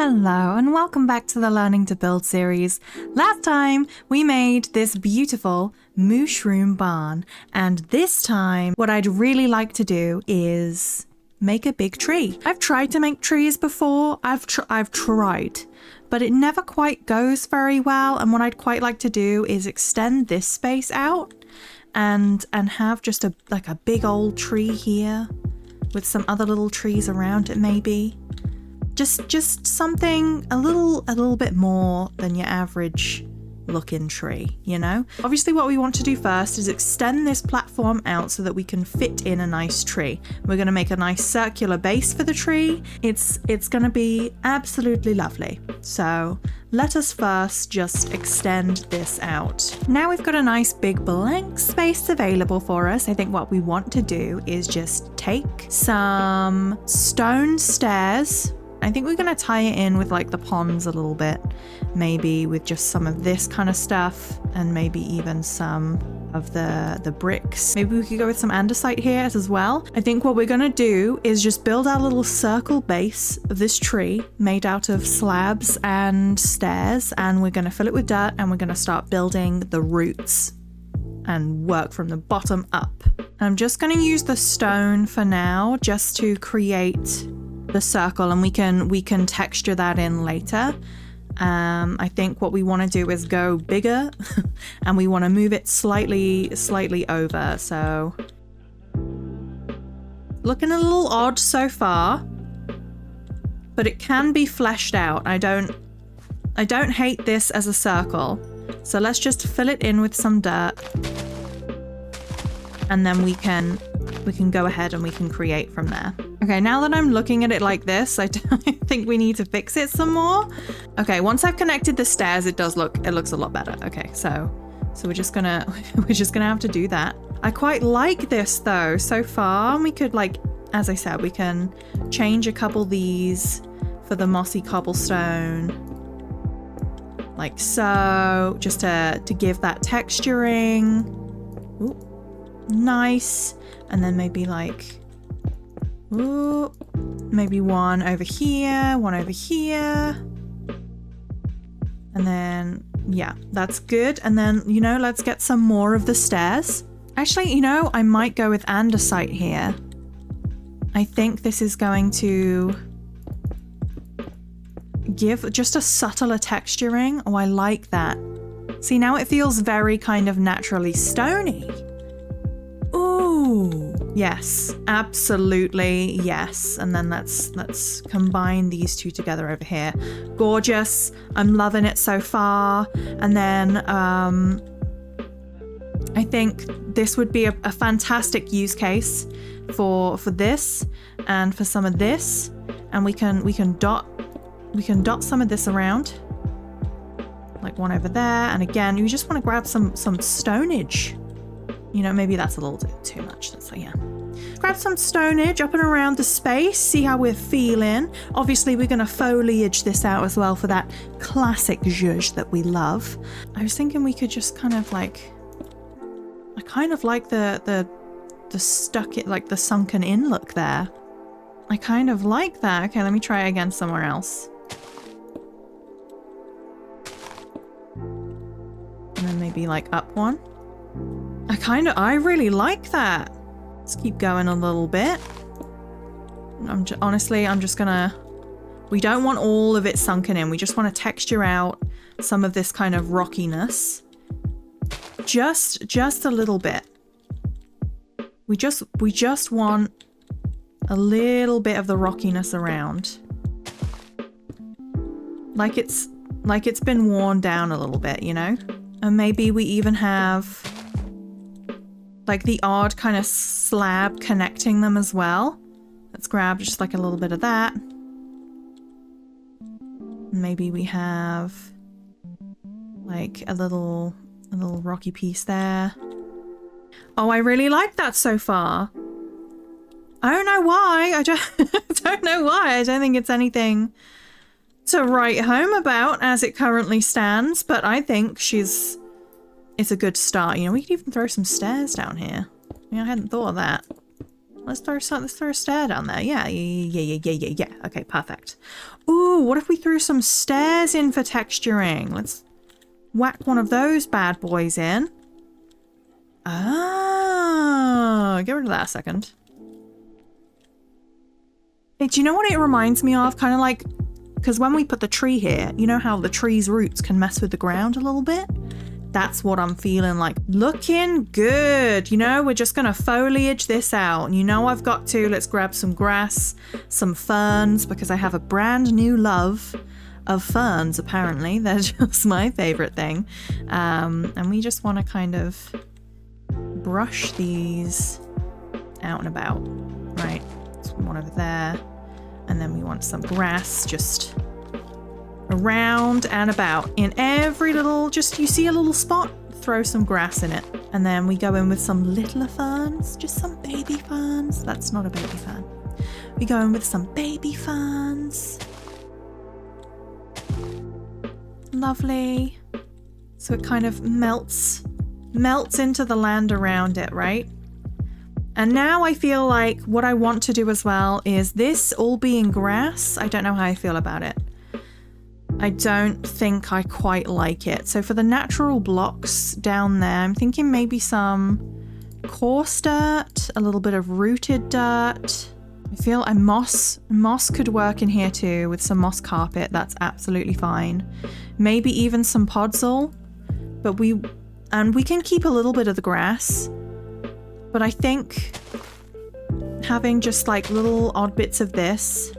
Hello and welcome back to the Learning to Build series. Last time we made this beautiful mushroom barn, and this time what I'd really like to do is make a big tree. I've tried to make trees before, I've tried, but it never quite goes very well, and what I'd quite like to do is extend this space out and have just a big old tree here with some other little trees around it maybe. Just something a little bit more than your average looking tree, you know? Obviously what we want to do first is extend this platform out so that we can fit in a nice tree. We're going to make a nice circular base for the tree. It's going to be absolutely lovely. So let us first just extend this out. Now we've got a nice big blank space available for us. I think what we want to do is just take some stone stairs. I think we're going to tie it in with like the ponds a little bit, maybe with just some of this kind of stuff and maybe even some of the bricks. Maybe we could go with some andesite here as well. I think what we're going to do is just build our little circle base of this tree made out of slabs and stairs, and we're going to fill it with dirt and we're going to start building the roots and work from the bottom up. I'm just going to use the stone for now just to create the circle, and we can texture that in later. I think what we want to do is go bigger and we want to move it slightly over. So looking a little odd so far, but it can be fleshed out. I don't hate this as a circle. So let's just fill it in with some dirt, and then we can go ahead and we can create from there. Okay, now that I'm looking at it like this, I think we need to fix it some more. Okay, once I've connected the stairs, it looks a lot better. Okay, so we're just gonna have to do that. I quite like this though so far. We could, like, as I said, we can change a couple of these for the mossy cobblestone, like so, just to give that texturing. Ooh, nice. And then maybe like, ooh, maybe one over here, one over here. And then, yeah, that's good. And then, you know, let's get some more of the stairs. Actually, you know, I might go with andesite here. I think this is going to give just a subtler texturing. Oh, I like that. See, now it feels very kind of naturally stony. Ooh, yes, absolutely, yes. And then let's combine these two together over here. Gorgeous. I'm loving it so far. And then I think this would be a fantastic use case for this and for some of this. And we can dot some of this around, like one over there. And again, you just want to grab some stonage. You know, maybe that's a little bit too much. So yeah, grab some stonage up and around the space, see how we're feeling. Obviously, we're going to foliage this out as well for that classic zhuzh that we love. I was thinking we could just kind of like, I kind of like the sunken in look there. I kind of like that. Okay, let me try again somewhere else. And then maybe like up one. I really like that. Let's keep going a little bit. Honestly, I'm just gonna, we don't want all of it sunken in. We just want to texture out some of this kind of rockiness. Just a little bit. We just want a little bit of the rockiness around. Like it's been worn down a little bit, you know? And maybe we even have like the odd kind of slab connecting them as well. Let's grab just like a little bit of that. Maybe we have like a little rocky piece there. Oh, I really like that so far. I don't know why. I don't know why. I don't think it's anything to write home about as it currently stands, but I think it's a good start. You know, we could even throw some stairs down here. I mean, I hadn't thought of that. Let's throw a stair down there. Yeah. Okay, perfect. Ooh, what if we threw some stairs in for texturing? Let's whack one of those bad boys in. Ah, get rid of that a second. Hey, do you know what it reminds me of? Kind of like, because when we put the tree here, you know how the tree's roots can mess with the ground a little bit? That's what I'm feeling like. Looking good. You know, we're just going to foliage this out. And you know I've got to. Let's grab some grass, some ferns, because I have a brand new love of ferns, apparently. They're just my favorite thing. And we just want to kind of brush these out and about. Right. So one over there. And then we want some grass just around and about in every little, just you see a little spot, throw some grass in it. And then we go in with some littler ferns, just some baby ferns. That's not a baby fern. We go in with some baby ferns. Lovely. So it kind of melts into the land around it, right? And now I feel like what I want to do as well is this all being grass. I don't know how I feel about it. I don't think I quite like it. So for the natural blocks down there, I'm thinking maybe some coarse dirt, a little bit of rooted dirt. I feel a moss could work in here too with some moss carpet. That's absolutely fine. Maybe even some podzol, but we can keep a little bit of the grass. But I think having just like little odd bits of this,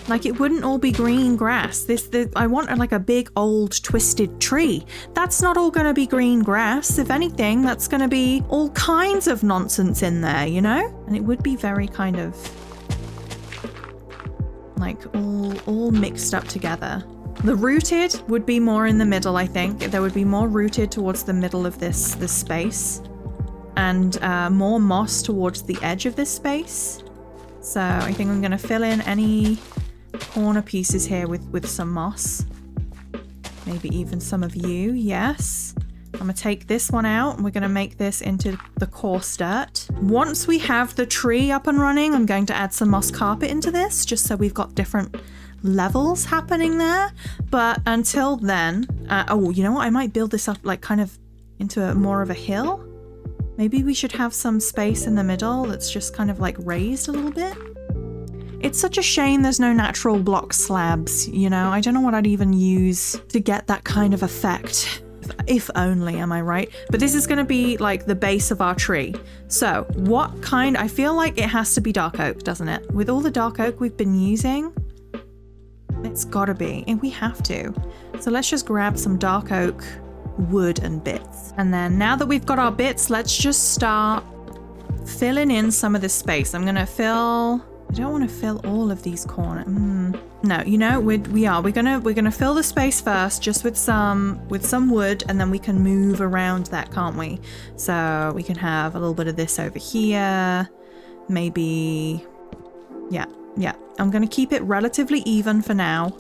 like it wouldn't all be green grass. I want like a big old twisted tree. That's not all going to be green grass. If anything, that's going to be all kinds of nonsense in there, you know? And it would be very kind of like all mixed up together. The rooted would be more in the middle, I think. There would be more rooted towards the middle of this space, and more moss towards the edge of this space. So I think I'm going to fill in any corner pieces here with some moss. Maybe even some of you, yes. I'm going to take this one out and we're going to make this into the coarse dirt. Once we have the tree up and running, I'm going to add some moss carpet into this, just so we've got different levels happening there. But until then, oh, you know what? I might build this up like kind of into more of a hill. Maybe we should have some space in the middle that's just kind of like raised a little bit. It's such a shame there's no natural block slabs, you know? I don't know what I'd even use to get that kind of effect. If only, am I right? But this is going to be like the base of our tree. So what kind? I feel like it has to be dark oak, doesn't it? With all the dark oak we've been using, it's got to be. And we have to. So let's just grab some dark oak wood and bits. And then now that we've got our bits, let's just start filling in some of this space. I'm going to fill... I don't want to fill all of these corners. No, you know, we're gonna fill the space first, just with some wood, and then we can move around that, can't we? So we can have a little bit of this over here, maybe. Yeah. I'm gonna keep it relatively even for now,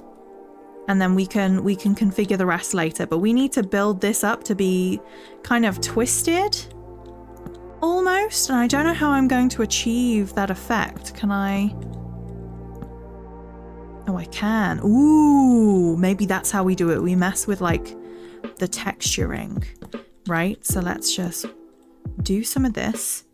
and then we can configure the rest later. But we need to build this up to be kind of twisted. Almost, and I don't know how I'm going to achieve that effect. Can I? Oh, I can. Ooh, maybe that's how we do it. We mess with like the texturing, right? So let's just do some of this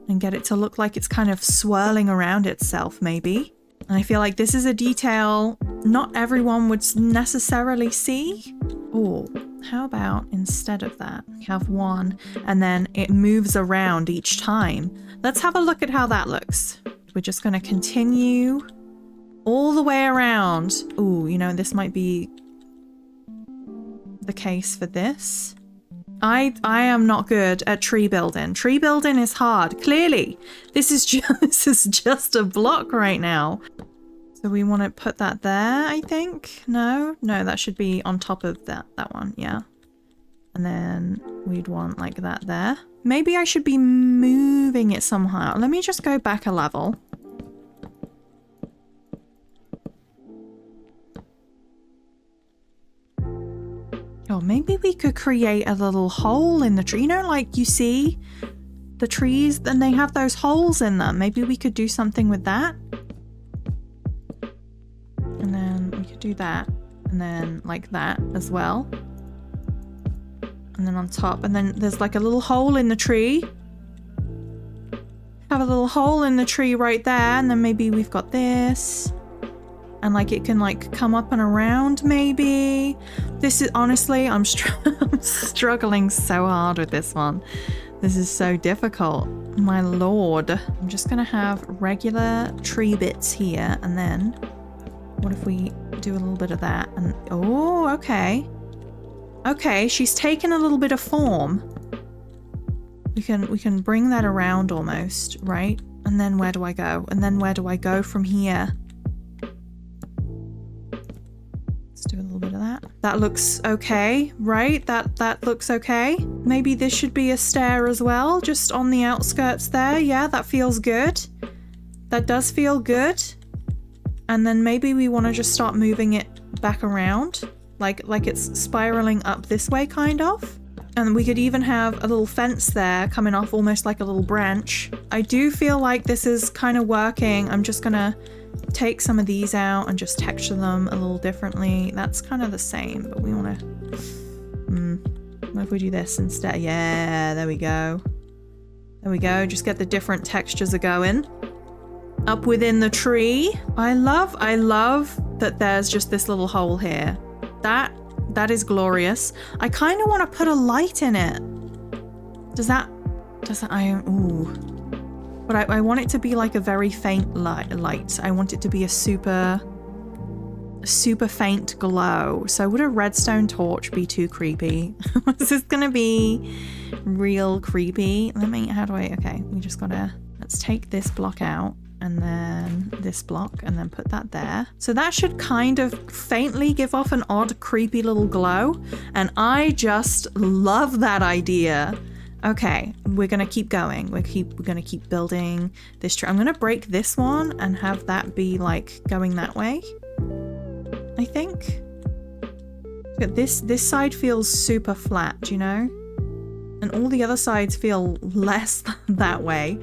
and get it to look like it's kind of swirling around itself, maybe. And I feel like this is a detail not everyone would necessarily see. Oh. How about instead of that, have one and then it moves around each time? Let's have a look at how that looks. We're just going to continue all the way around. Ooh, you know, this might be the case for this. I am not good at tree building. Tree building is hard. Clearly, this is just a block right now. So we want to put that there, I think. No, that should be on top of that one, yeah. And then we'd want like that there. Maybe I should be moving it somehow. Let me just go back a level. Oh, maybe we could create a little hole in the tree. You know, like you see the trees, then they have those holes in them. Maybe we could do something with that. And then we could do that. And then like that as well. And then on top, and then there's like a little hole in the tree. Have a little hole in the tree right there, and then maybe we've got this. And like it can like come up and around maybe. This is honestly, I'm struggling so hard with this one. This is so difficult. My lord. I'm just gonna have regular tree bits here, and then what if we do a little bit of that? And oh, okay. Okay, she's taken a little bit of form. We can bring that around almost, right? And then where do I go? And then where do I go from here? Let's do a little bit of that. That looks okay, right? That looks okay. Maybe this should be a stair as well, just on the outskirts there. Yeah, that feels good. That does feel good. And then maybe we want to just start moving it back around. Like it's spiraling up this way, kind of. And we could even have a little fence there coming off almost like a little branch. I do feel like this is kind of working. I'm just gonna take some of these out and just texture them a little differently. That's kind of the same, but we want to... what if we do this instead? Yeah, there we go. There we go. Just get the different textures are going. Up within the tree. I love that there's just this little hole here. That is glorious. I kind of want to put a light in it. Does that ooh. But I want it to be like a very faint light. I want it to be a super faint glow. So would a redstone torch be too creepy? This is gonna be real creepy. Okay, we just gotta, let's take this block out. And then this block, and then put that there. So that should kind of faintly give off an odd, creepy little glow. And I just love that idea. Okay, we're gonna keep going. We're gonna keep building this tree. I'm gonna break this one and have that be like going that way. I think. But this side feels super flat, you know? And all the other sides feel less that way.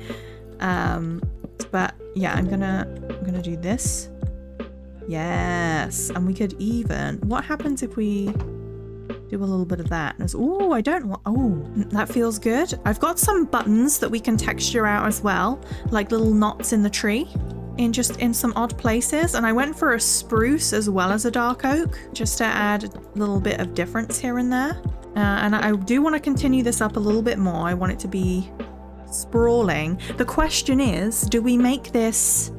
But yeah, I'm gonna do this. Yes, and we could even, what happens if we do a little bit of that? Oh, I don't want, oh, that feels good. I've got some buttons that we can texture out as well, like little knots in the tree, in some odd places. And I went for a spruce as well as a dark oak, just to add a little bit of difference here and there. And I do want to continue this up a little bit more. I want it to be sprawling. The question is, do we make this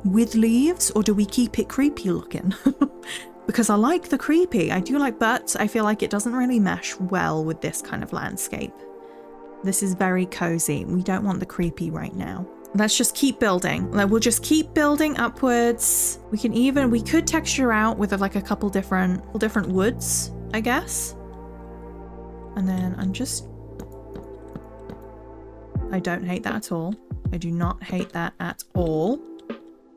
with leaves or do we keep it creepy looking? Because I like the creepy. I do like, but I feel like it doesn't really mesh well with this kind of landscape. This is very cozy. We don't want the creepy right now. Let's just keep building. Like, we'll just keep building upwards. We could texture out with like a couple different woods, I guess. And then I don't hate that at all. I do not hate that at all.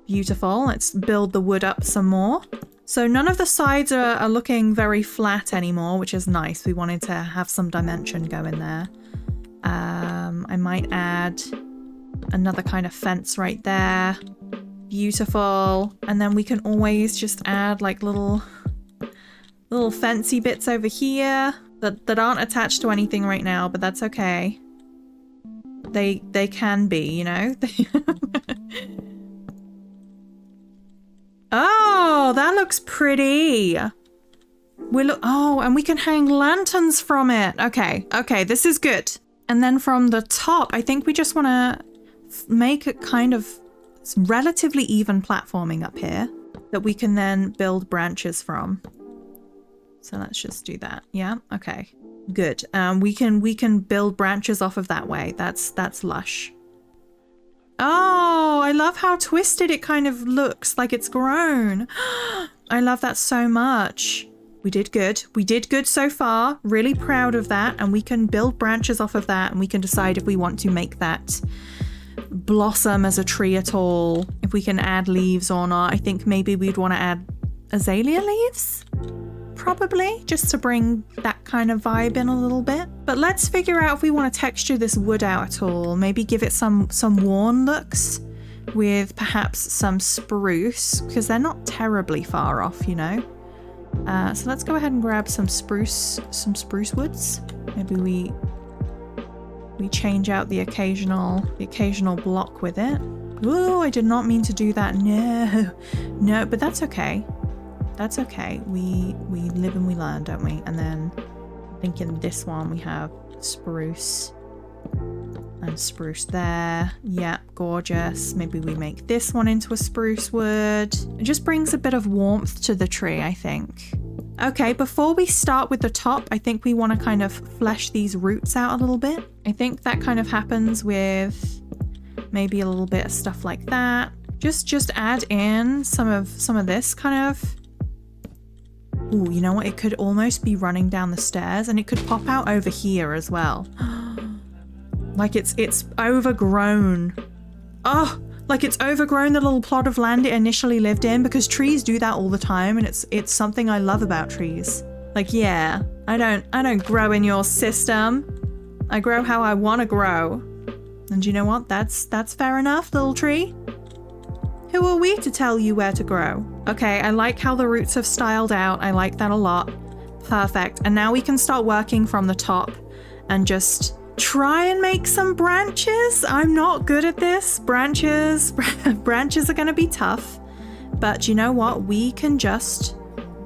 Beautiful. Let's build the wood up some more. So none of the sides are looking very flat anymore, which is nice. We wanted to have some dimension go in there. I might add another kind of fence right there. Beautiful. And then we can always just add like little fancy bits over here that aren't attached to anything right now, but that's okay. They can be, you know? Oh, that looks pretty. Oh, and we can hang lanterns from it. Okay, this is good. And then from the top, I think we just want to make it kind of relatively even platforming up here that we can then build branches from. So let's just do that. Yeah, okay. Good. We can build branches off of that way. That's lush. Oh, I love how twisted it kind of looks, like it's grown. I love that so much. We did good. We did good so far. Really proud of that. And we can build branches off of that, and we can decide if we want to make that blossom as a tree at all, if we can add leaves or not. I think maybe we'd want to add azalea leaves. probably, just to bring that kind of vibe in a little bit. But let's figure out if we want to texture this wood out at all. Maybe give it some worn looks with perhaps some spruce, because they're not terribly far off, you know. So let's go ahead and grab some spruce woods. Maybe we change out the occasional block with it. Oh, I did not mean to do that. No, but that's okay. That's okay. We live and we learn, don't we? And then I think in this one we have spruce and spruce there. Yeah, gorgeous. Maybe we make this one into a spruce wood. It just brings a bit of warmth to the tree, I think. Okay, before we start with the top, I think we want to kind of flesh these roots out a little bit. I think that kind of happens with maybe a little bit of stuff like that. Just add in some of this kind of. Ooh, you know what? It could almost be running down the stairs, and it could pop out over here as well. Like it's overgrown. Oh, like it's overgrown the little plot of land it initially lived in, because trees do that all the time, and it's something I love about trees. Like, yeah, I don't grow in your system. I grow how I want to grow. And you know what? That's fair enough, little tree. Who are we to tell you where to grow? Okay, I like how the roots have styled out. I like that a lot. Perfect. And now we can start working from the top and just try and make some branches. I'm not good at this. Branches are going to be tough. But you know what? We can just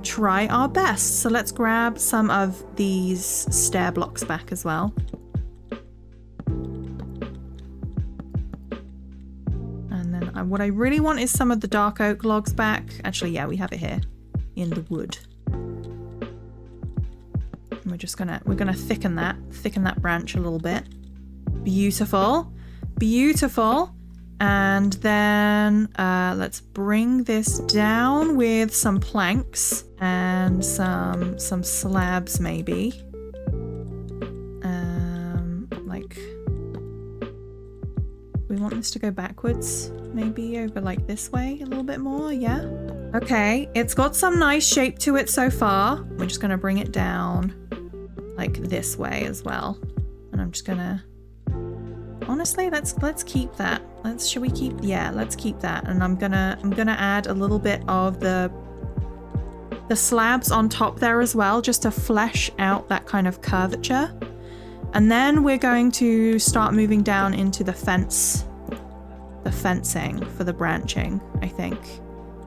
try our best. So let's grab some of these stair blocks back as well. What I really want is some of the dark oak logs back. Actually, yeah, we have it here in the wood. And we're gonna thicken that branch a little bit. Beautiful, beautiful. And then let's bring this down with some planks and some slabs maybe. Like, we want this to go backwards. Maybe over like this way a little bit more, yeah? Okay, it's got some nice shape to it so far. We're just gonna bring it down like this way as well. And I'm just gonna, honestly, let's keep that. Should we keep, yeah, let's keep that. And I'm gonna add a little bit of the slabs on top there as well, just to flesh out that kind of curvature. And then we're going to start moving down into the fencing for the branching, I think.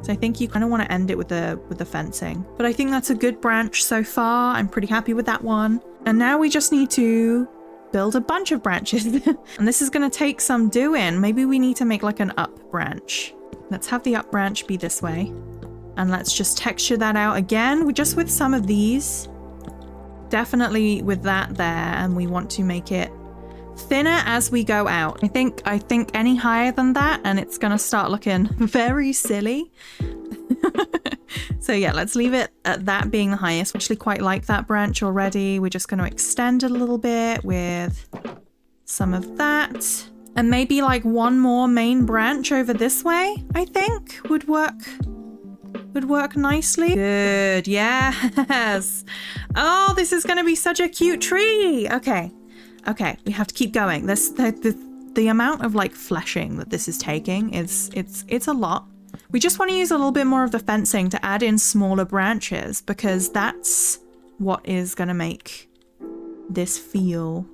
So I think you kind of want to end it with the fencing. But I think that's a good branch so far. I'm pretty happy with that one. And now we just need to build a bunch of branches. And this is going to take some doing. Maybe we need to make like an up branch. Let's have the up branch be this way. And let's just texture that out again, just with some of these. Definitely with that there, and we want to make it thinner as we go out. I think any higher than that and it's gonna start looking very silly. So yeah, let's leave it at that being the highest. I actually quite like that branch already. We're just going to extend it a little bit with some of that. And maybe like one more main branch over this way, I think would work nicely. Good, yes. Oh, this is going to be such a cute tree. Okay, we have to keep going. The amount of like fleshing that this is taking is it's a lot. We just want to use a little bit more of the fencing to add in smaller branches, because that's what is going to make this feel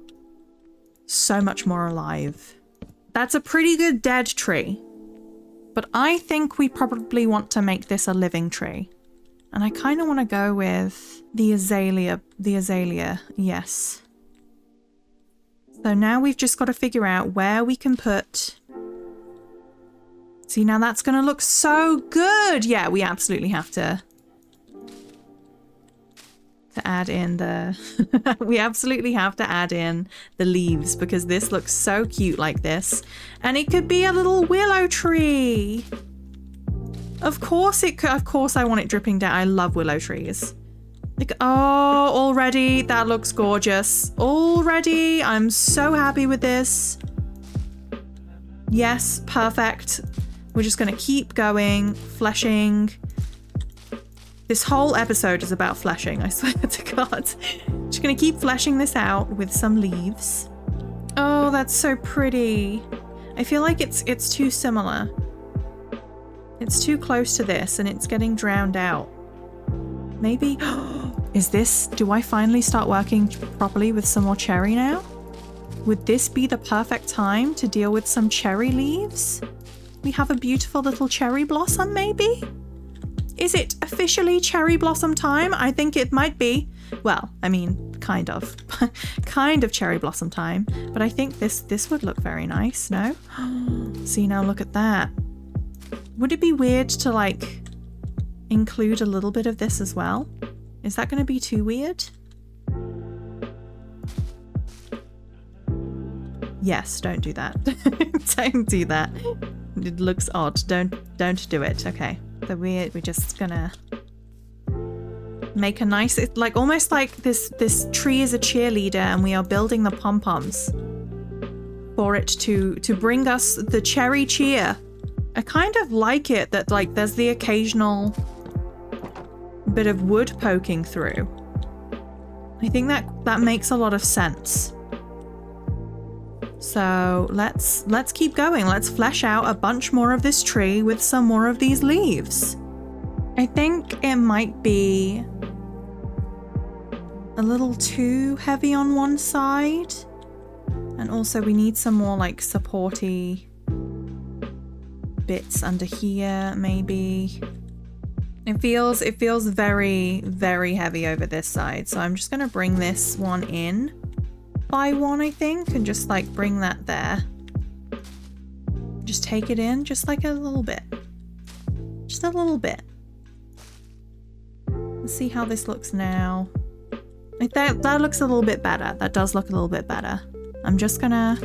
so much more alive. That's a pretty good dead tree, but I think we probably want to make this a living tree. And I kind of want to go with the azalea, yes. So now we've just got to figure out where we can put... See, now that's going to look so good. Yeah, we absolutely have to add in the... we absolutely have to add in the leaves, because this looks so cute like this. And it could be a little willow tree. Of course it could. Of course I want it dripping down. I love willow trees. Like, oh, already that looks gorgeous. Already, I'm so happy with this. Yes, perfect. We're just going to keep going, fleshing This whole episode is about fleshing, I swear to God. Just gonna keep fleshing this out with some leaves. Oh, that's so pretty. I feel like it's too similar. It's too close to this and it's getting drowned out. Maybe, do I finally start working properly with some more cherry now? Would this be the perfect time to deal with some cherry leaves? We have a beautiful little cherry blossom, maybe? Is it officially cherry blossom time? I think it might be. Well, I mean, kind of. Kind of cherry blossom time. But I think this would look very nice, no? See, now look at that. Would it be weird to, like, include a little bit of this as well? Is that going to be too weird? Yes, don't do that. Don't do that. It looks odd. Don't do it. Okay. So we're just gonna make a nice, it's like almost like this tree is a cheerleader and we are building the pom-poms for it to bring us the cherry cheer. I kind of like it that like there's the occasional bit of wood poking through. I think that makes a lot of sense. So let's keep going. Let's flesh out a bunch more of this tree with some more of these leaves. I think it might be a little too heavy on one side. And also we need some more like supporty bits under here, maybe. It feels very, very heavy over this side. So I'm just gonna bring this one in by one, I think, and just like bring that there. Just take it in just like a little bit. Just a little bit. Let's see how this looks now. That looks a little bit better. That does look a little bit better. I'm just gonna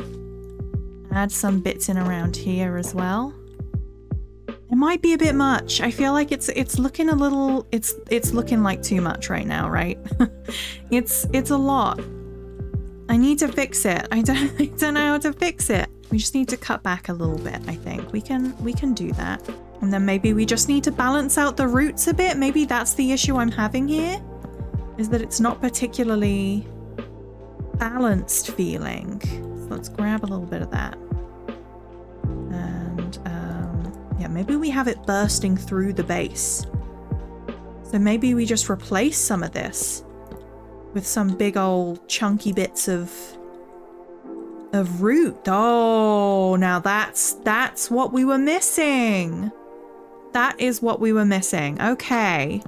add some bits in around here as well. It might be a bit much. I feel like it's looking a little, it's looking like too much right now, right? It's a lot. I need to fix it. I don't know how to fix it. We just need to cut back a little bit, I think. We can do that. And then maybe we just need to balance out the roots a bit. Maybe that's the issue I'm having here, is that it's not particularly balanced feeling. So let's grab a little bit of that. And yeah, maybe we have it bursting through the base. So maybe we just replace some of this with some big old chunky bits of root. Oh, now that's what we were missing. That is what we were missing. Okay.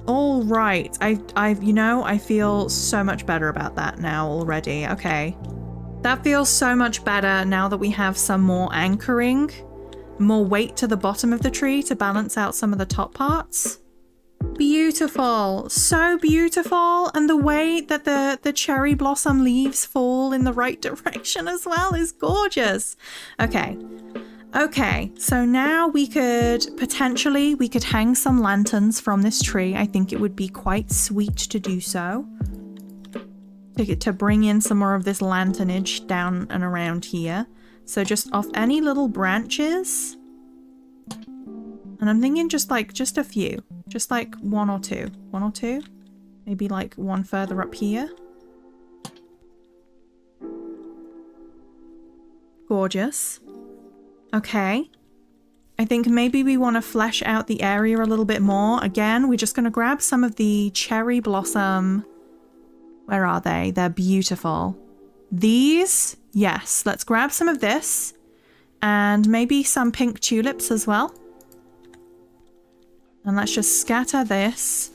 All right. I feel so much better about that now already. Okay. That feels so much better now that we have some more anchoring, more weight to the bottom of the tree to balance out some of the top parts. Beautiful, so beautiful. And the way that the cherry blossom leaves fall in the right direction as well is gorgeous. Okay, so now we could hang some lanterns from this tree. I think it would be quite sweet to do so. To bring in some more of this lanternage down and around here. So just off any little branches. And I'm thinking just a few. Just like one or two. Maybe like one further up here. Gorgeous. Okay. I think maybe we want to flesh out the area a little bit more. Again, we're just going to grab some of the cherry blossom. Where are they? They're beautiful. These? Yes. Let's grab some of this. And maybe some pink tulips as well. And let's just scatter this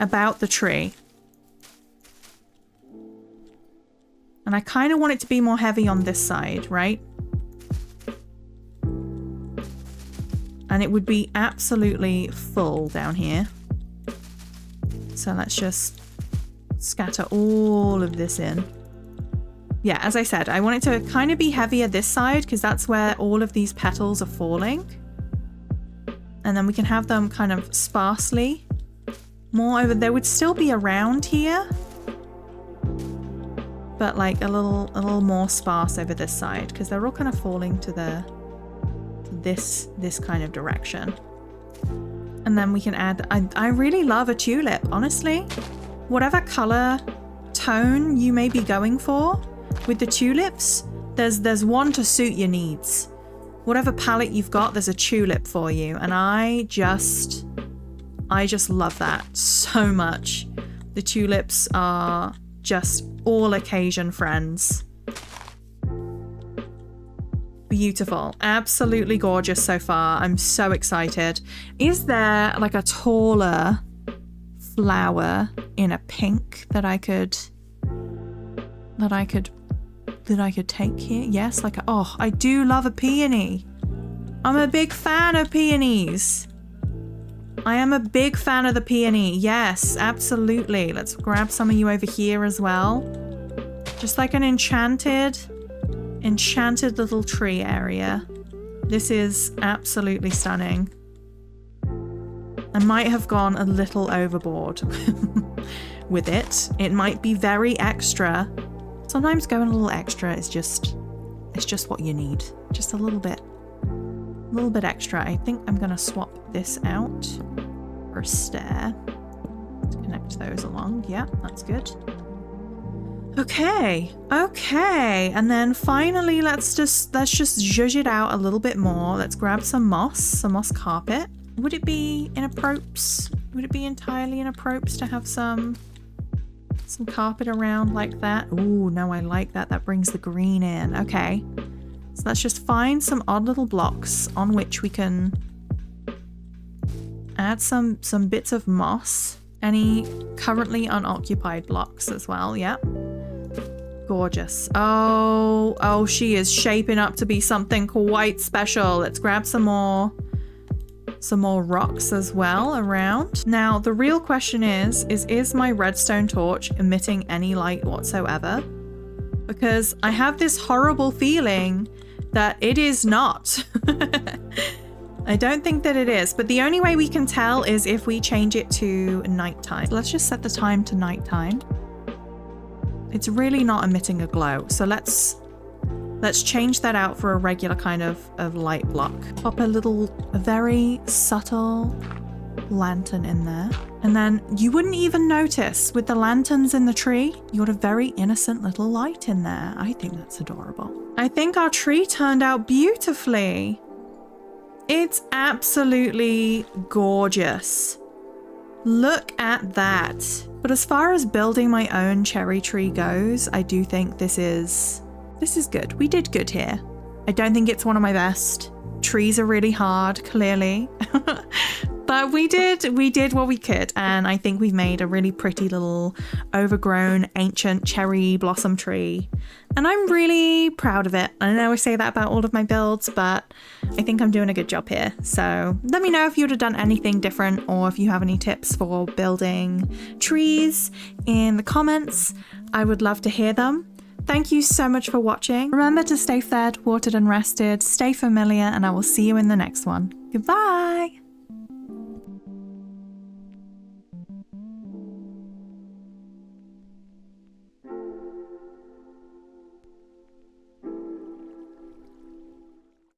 about the tree. And I kind of want it to be more heavy on this side, right? And it would be absolutely full down here. So let's just scatter all of this in. Yeah, as I said, I want it to kind of be heavier this side because that's where all of these petals are falling. And then we can have them kind of sparsely more over. They would still be around here, but like a little more sparse over this side because they're all kind of falling to this kind of direction. And then we can add, I really love a tulip, honestly. Whatever color tone you may be going for with the tulips, there's one to suit your needs. Whatever palette you've got, there's a tulip for you. And I just love that so much. The tulips are just all occasion friends. Beautiful. Absolutely gorgeous so far. I'm so excited. Is there like a taller flower in a pink that I could take here? Yes, like oh, I do love a peony. I'm a big fan of peonies. I am a big fan of the peony. Yes, absolutely. Let's grab some of you over here as well. Just like an enchanted little tree area. This is absolutely stunning. I might have gone a little overboard with it. It might be very extra. Sometimes going a little extra is just what you need. Just a little bit extra. I think I'm gonna swap this out for a stair to connect those along. Yeah, that's good. Okay, and then finally let's just zhuzh it out a little bit more. Let's grab some moss carpet. Would it be inappropriate? Would it be entirely inappropriate to have some carpet around like that? Ooh, no, I like that. That brings the green in. Okay, so let's just find some odd little blocks on which we can add some bits of moss. Any currently unoccupied blocks as well. Yeah. Gorgeous. Oh, she is shaping up to be something quite special. Let's grab some more rocks as well around. Now, the real question is my redstone torch emitting any light whatsoever? Because I have this horrible feeling that it is not. I don't think that it is, but the only way we can tell is if we change it to nighttime. So let's just set the time to nighttime. It's really not emitting a glow, so let's change that out for a regular kind of light block. Pop a very subtle lantern in there, and then you wouldn't even notice with the lanterns in the tree. You got a very innocent little light in there. I think that's adorable. I think our tree turned out beautifully. It's absolutely gorgeous. Look at that. But as far as building my own cherry tree goes, I do think this is good. We did good here. I don't think it's one of my best. Trees are really hard, clearly. But we did what we could, and I think we've made a really pretty little overgrown ancient cherry blossom tree. And I'm really proud of it. I know I say that about all of my builds, but I think I'm doing a good job here. So let me know if you would have done anything different, or if you have any tips for building trees in the comments. I would love to hear them. Thank you so much for watching. Remember to stay fed, watered and rested, stay familiar, and I will see you in the next one. Goodbye!